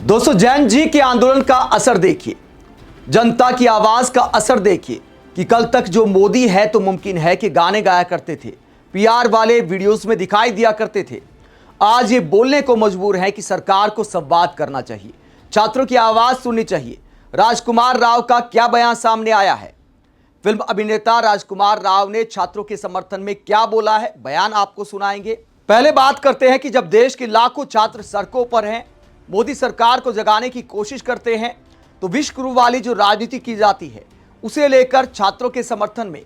दोस्तों, जैन जी के आंदोलन का असर देखिए, जनता की आवाज का असर देखिए कि कल तक जो मोदी है तो मुमकिन है कि गाने गाया करते थे, पीआर वाले वीडियोस में दिखाई दिया करते थे, आज ये बोलने को मजबूर है कि सरकार को संवाद करना चाहिए, छात्रों की आवाज सुननी चाहिए। राजकुमार राव का क्या बयान सामने आया है? फिल्म अभिनेता राजकुमार राव ने छात्रों के समर्थन में क्या बोला है, बयान आपको सुनाएंगे। पहले बात करते हैं कि जब देश के लाखों छात्र सड़कों पर हैं, मोदी सरकार को जगाने की कोशिश करते हैं, तो विश्व गुरु वाली जो राजनीति की जाती है उसे लेकर छात्रों के समर्थन में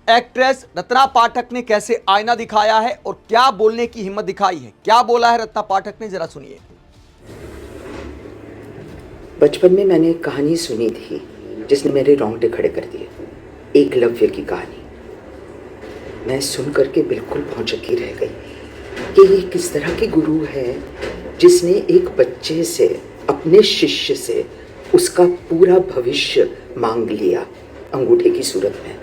एक्ट्रेस रत्ना पाठक ने कैसे आईना दिखाया है और क्या बोलने की हिम्मत दिखाई है। क्या बोला है रत्ना पाठक ने, जरा सुनिए। बचपन में मैंने एक कहानी सुनी थी जिसने मेरे रोंगटे खड़े कर दिए। एकलव्य की कहानी। मैं सुन करके बिल्कुल भौचक्की रह गई कि ये किस तरह के गुरु है जिसने एक बच्चे से, अपने शिष्य से उसका पूरा भविष्य मांग लिया अंगूठे की सूरत में।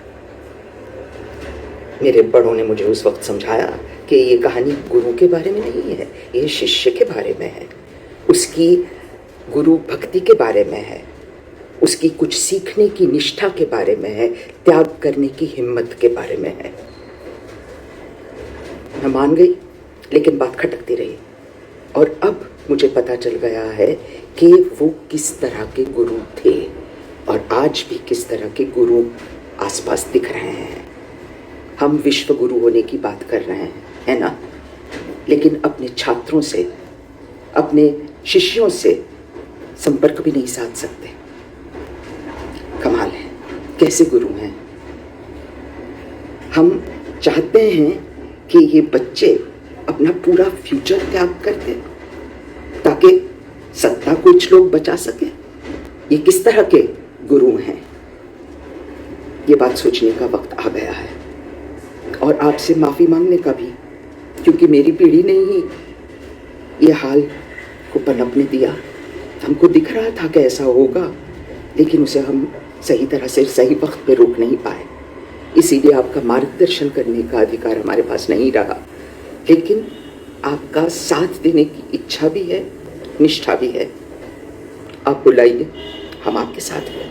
मेरे बड़ों ने मुझे उस वक्त समझाया कि ये कहानी गुरु के बारे में नहीं है, ये शिष्य के बारे में है, उसकी गुरु भक्ति के बारे में है, उसकी कुछ सीखने की निष्ठा के बारे में है, त्याग करने की हिम्मत के बारे में है। मैं मान गई, लेकिन बात खटकती रही और अब मुझे पता चल गया है कि वो किस तरह के गुरु थे और आज भी किस तरह के गुरु आसपास दिख रहे हैं। हम विश्व गुरु होने की बात कर रहे हैं, है ना? लेकिन अपने छात्रों से, अपने शिष्यों से संपर्क भी नहीं साध सकते। कमाल है, कैसे गुरु हैं। हम चाहते हैं कि ये बच्चे अपना पूरा फ्यूचर त्याग कर दें ताकि सत्ता कुछ लोग बचा सके। ये किस तरह के गुरु हैं? ये बात सोचने का वक्त आ गया है और आपसे माफी मांगने का भी, क्योंकि मेरी पीढ़ी ने ही ये हाल को पनपने दिया। हमको दिख रहा था कि ऐसा होगा, लेकिन उसे हम सही तरह से सही वक्त पे रोक नहीं पाए। इसीलिए आपका मार्गदर्शन करने का अधिकार हमारे पास नहीं रहा, लेकिन आपका साथ देने की इच्छा भी है, निष्ठा भी है। आप बुलाइए, हम आपके साथ हैं।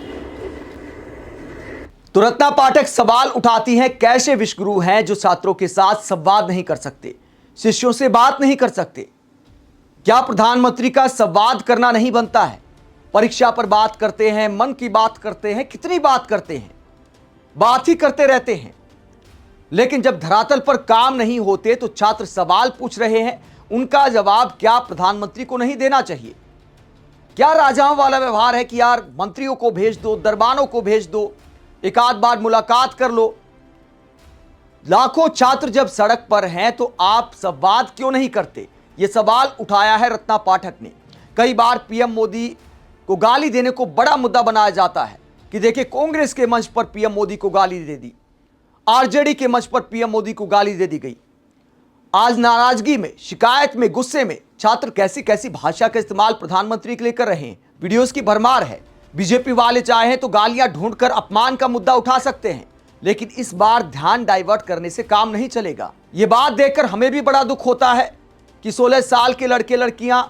तो रत्ना पाठक सवाल उठाती हैं, कैसे विश्व गुरु हैं जो छात्रों के साथ संवाद नहीं कर सकते, शिष्यों से बात नहीं कर सकते? क्या प्रधानमंत्री का संवाद करना नहीं बनता है? परीक्षा पर बात करते हैं, मन की बात करते हैं, कितनी बात करते हैं, बात ही करते रहते हैं, लेकिन जब धरातल पर काम नहीं होते तो छात्र सवाल पूछ रहे हैं, उनका जवाब क्या प्रधानमंत्री को नहीं देना चाहिए? क्या राजाओं वाला व्यवहार है कि यार मंत्रियों को भेज दो, दरबानों को भेज दो, एक आध बार मुलाकात कर लो? लाखों छात्र जब सड़क पर हैं तो आप संवाद क्यों नहीं करते? यह सवाल उठाया है रत्ना पाठक ने। कई बार पीएम मोदी को गाली देने को बड़ा मुद्दा बनाया जाता है कि देखिए, कांग्रेस के मंच पर पीएम मोदी को गाली दे दी, आरजेडी के मंच पर पीएम मोदी को गाली दे दी गई। आज नाराजगी में, शिकायत में, गुस्से में छात्र कैसी कैसी भाषा का इस्तेमाल प्रधानमंत्री के लिए कर रहे हैं। वीडियोस की भरमार है। बीजेपी वाले चाहें तो गालियां ढूंढकर अपमान का मुद्दा उठा सकते हैं, लेकिन इस बार ध्यान डाइवर्ट करने से काम नहीं चलेगा। यह बात देखकर हमें भी बड़ा दुख होता है कि 16 साल के लड़के लड़कियां,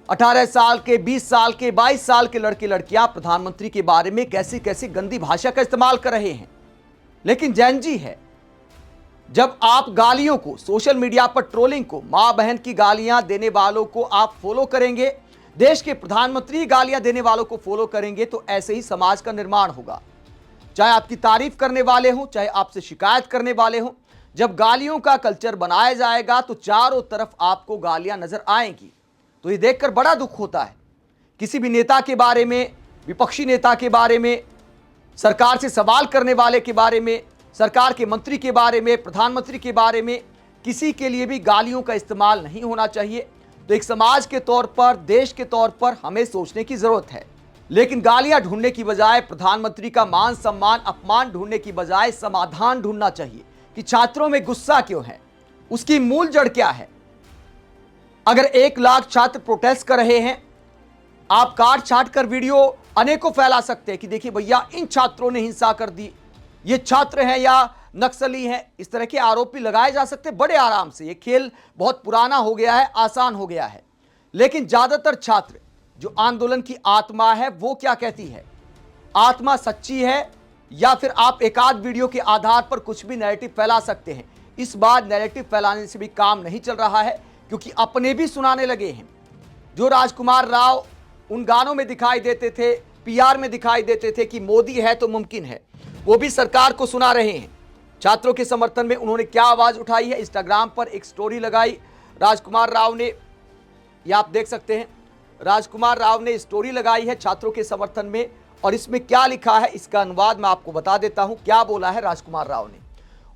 18 साल के, 20 साल के, 22 साल के लड़के लड़कियां प्रधानमंत्री के बारे में कैसी कैसी गंदी भाषा का इस्तेमाल कर रहे हैं। लेकिन जैन जी है, जब आप गालियों को, सोशल मीडिया पर ट्रोलिंग को, मां बहन की गालियां देने वालों को आप फॉलो करेंगे, देश के प्रधानमंत्री गालियां देने वालों को फॉलो करेंगे, तो ऐसे ही समाज का निर्माण होगा। चाहे आपकी तारीफ करने वाले हों, चाहे आपसे शिकायत करने वाले हों, जब गालियों का कल्चर बनाया जाएगा तो चारों तरफ आपको गालियां नजर आएंगी। तो ये देखकर बड़ा दुख होता है। किसी भी नेता के बारे में, विपक्षी नेता के बारे में, सरकार से सवाल करने वाले के बारे में, सरकार के मंत्री के बारे में, प्रधानमंत्री के बारे में, किसी के लिए भी गालियों का इस्तेमाल नहीं होना चाहिए। तो एक समाज के तौर पर, देश के तौर पर हमें सोचने की जरूरत है। लेकिन गालियां ढूंढने की बजाय, प्रधानमंत्री का मान सम्मान, अपमान ढूंढने की बजाय समाधान ढूंढना चाहिए कि छात्रों में गुस्सा क्यों है, उसकी मूल जड़ क्या है। अगर 1 लाख छात्र प्रोटेस्ट कर रहे हैं, आप काट छाट कर वीडियो अनेकों फैला सकते हैं कि देखिए भैया, इन छात्रों ने हिंसा कर दी, ये छात्र हैं या नक्सली हैं, इस तरह के आरोप भी लगाए जा सकते हैं बड़े आराम से। ये खेल बहुत पुराना हो गया है, आसान हो गया है। लेकिन ज्यादातर छात्र जो आंदोलन की आत्मा है वो क्या कहती है, आत्मा सच्ची है या फिर आप एकाध वीडियो के आधार पर कुछ भी नैरेटिव फैला सकते हैं। इस बार नैरेटिव फैलाने से भी काम नहीं चल रहा है, क्योंकि अपने भी सुनाने लगे हैं। जो राजकुमार राव उन गानों में दिखाई देते थे, पीआर में दिखाई देते थे कि मोदी है तो मुमकिन है, वो भी सरकार को सुना रहे हैं। छात्रों के समर्थन में उन्होंने क्या आवाज उठाई है, इंस्टाग्राम पर एक स्टोरी लगाई राजकुमार राव ने, ये आप देख सकते हैं। राजकुमार राव ने स्टोरी लगाई है छात्रों के समर्थन में, और इसमें क्या लिखा है इसका अनुवाद मैं आपको बता देता हूं। क्या बोला है राजकुमार राव ने,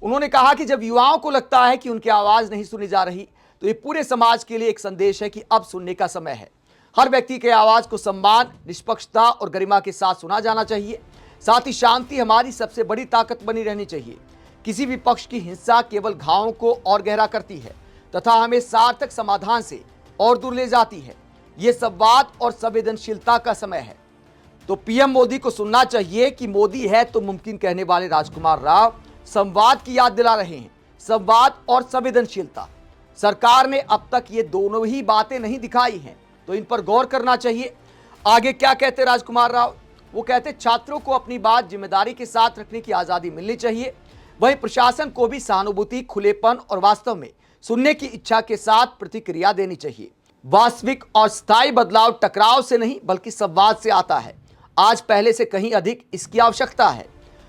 उन्होंने कहा कि जब युवाओं को लगता है कि उनकी आवाज नहीं सुनी जा रही, तो ये पूरे समाज के लिए एक संदेश है कि अब सुनने का समय है। हर व्यक्ति के आवाज को सम्मान, निष्पक्षता और गरिमा के साथ सुना जाना चाहिए। साथ ही शांति हमारी सबसे बड़ी ताकत बनी रहनी चाहिए। किसी भी पक्ष की हिंसा केवल घावों को और गहरा करती है तथा हमें सार्थक समाधान से और दूर ले जाती है। ये संवाद और संवेदनशीलता का समय है। तो पीएम मोदी को सुनना चाहिए कि मोदी है तो मुमकिन कहने वाले राजकुमार राव संवाद की याद दिला रहे हैं। संवाद और संवेदनशीलता, सरकार ने अब तक ये दोनों ही बातें नहीं दिखाई हैं, तो इन पर गौर करना चाहिए। आगे क्या कहते राजकुमार राव, वो कहते छात्रों को अपनी बात जिम्मेदारी के साथ रखने की आजादी मिलनी चाहिए। वहीं प्रशासन को भी सहानुभूति, खुलेपन और वास्तव में सुनने की इच्छा के साथ प्रतिक्रिया देनी चाहिए। वास्तविक और स्थायी बदलाव टकराव से नहीं बल्कि संवाद से आता है। आज पहले से कहीं अधिक इसकी आवश्यकता है।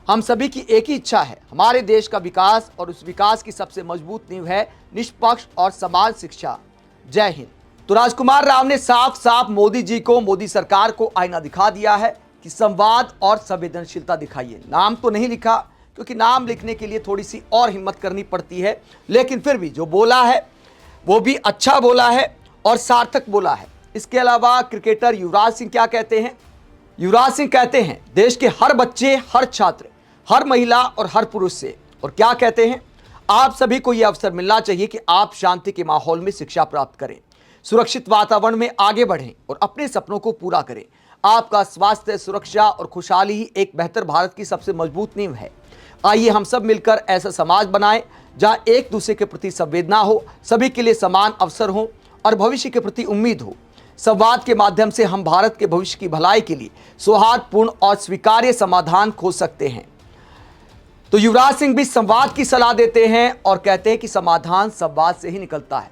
हम सभी की एक ही इच्छा है, हमारे देश का विकास, और उस विकास की सबसे मजबूत नींव है निष्पक्ष और समान शिक्षा। जय हिंद। तो राजकुमार राव ने साफ साफ मोदी जी को, मोदी सरकार को आईना दिखा दिया है कि संवाद और संवेदनशीलता दिखाइए। नाम तो नहीं लिखा, क्योंकि नाम लिखने के लिए थोड़ी सी और हिम्मत करनी पड़ती है, लेकिन फिर भी जो बोला है वो भी अच्छा बोला है और सार्थक बोला है। इसके अलावा क्रिकेटर युवराज सिंह क्या कहते हैं, युवराज सिंह कहते हैं देश के हर बच्चे, हर छात्र, हर महिला और हर पुरुष से, और क्या कहते हैं, आप सभी को यह अवसर मिलना चाहिए कि आप शांति के माहौल में शिक्षा प्राप्त करें, सुरक्षित वातावरण में आगे बढ़ें और अपने सपनों को पूरा करें। आपका स्वास्थ्य, सुरक्षा और खुशहाली ही एक बेहतर भारत की सबसे मजबूत नींव है। आइए हम सब मिलकर ऐसा समाज बनाएं जहां एक दूसरे के प्रति संवेदना हो, सभी के लिए समान अवसर हो और भविष्य के प्रति उम्मीद हो। संवाद के माध्यम से हम भारत के भविष्य की भलाई के लिए सौहार्दपूर्ण और स्वीकार्य समाधान खोज सकते हैं। तो युवराज सिंह भी संवाद की सलाह देते हैं और कहते हैं कि समाधान संवाद से ही निकलता है।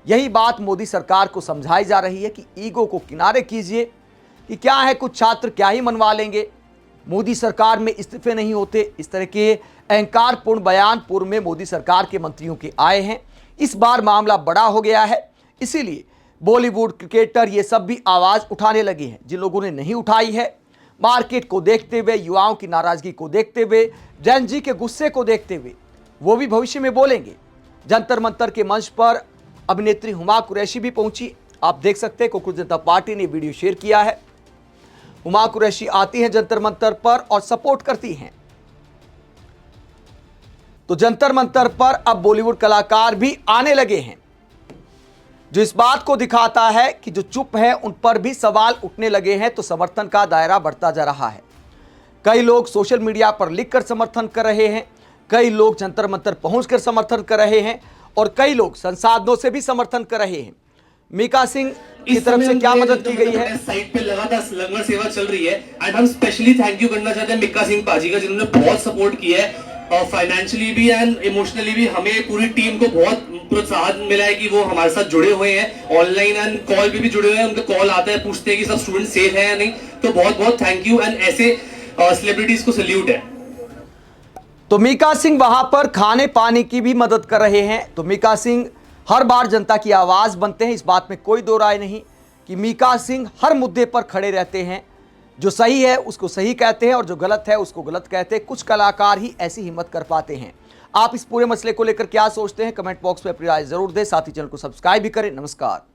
यही बात मोदी सरकार को समझाई जा रही है कि ईगो को किनारे कीजिए, कि क्या है कुछ छात्र क्या ही मनवा लेंगे, मोदी सरकार में इस्तीफे नहीं होते। इस तरह के अहंकारपूर्ण बयान पूर्व में मोदी सरकार के मंत्रियों के आए हैं। इस बार मामला बड़ा हो गया है, इसीलिए बॉलीवुड, क्रिकेटर ये सब भी आवाज उठाने लगे हैं। जिन लोगों ने नहीं उठाई है, मार्केट को देखते हुए, युवाओं की नाराजगी को देखते हुए, जन जी के गुस्से को देखते हुए, वो भी भविष्य में बोलेंगे। जंतर मंतर के मंच पर अभिनेत्री हुमा कुरैशी भी पहुंची। आप देख सकते हैं कोकरोच जनता पार्टी ने वीडियो शेयर किया है। हुमा कुरैशी आती हैं जंतर मंतर पर और सपोर्ट करती हैं। तो जंतर मंतर पर अब बॉलीवुड कलाकार भी आने लगे हैं, जो इस बात को दिखाता है कि जो चुप है उन पर भी सवाल उठने लगे हैं। तो समर्थन का दायरा बढ़ता जा रहा है। कई लोग सोशल मीडिया पर लिखकर समर्थन कर रहे हैं, कई लोग जंतर मंतर पहुंचकर समर्थन कर रहे हैं और कई लोग संसाधनों से भी समर्थन कर रहे हैं। मीका सिंह की तरफ से क्या मदद की गई है, साइट पे लगातार लंगर सेवा चल रही है। एंड हम स्पेशली थैंक यू करना चाहते हैं मीका सिंह पाजी का, जिन्होंने बहुत सपोर्ट किया है और फाइनेंशियली भी एंड इमोशनली भी। हमें पूरी टीम को बहुत प्रोत्साहन मिला है कि वो हमारे साथ जुड़े हुए हैं, ऑनलाइन एंड कॉल पे भी जुड़े हुए हैं। उनका कॉल आता है, पूछते हैं कि सब स्टूडेंट सेफ है या नहीं। तो बहुत बहुत थैंक यू एंड ऐसे सेलिब्रिटीज को सैल्यूट है। तो मीका सिंह वहां पर खाने पाने की भी मदद कर रहे हैं। तो मीका सिंह हर बार जनता की आवाज बनते हैं, इस बात में कोई दो राय नहीं कि मीका सिंह हर मुद्दे पर खड़े रहते हैं। जो सही है उसको सही कहते हैं और जो गलत है उसको गलत कहते हैं। कुछ कलाकार ही ऐसी हिम्मत कर पाते हैं। आप इस पूरे मसले को लेकर क्या सोचते हैं, कमेंट बॉक्स में अपनी राय जरूर दें। साथ ही चैनल को सब्सक्राइब भी करें। नमस्कार।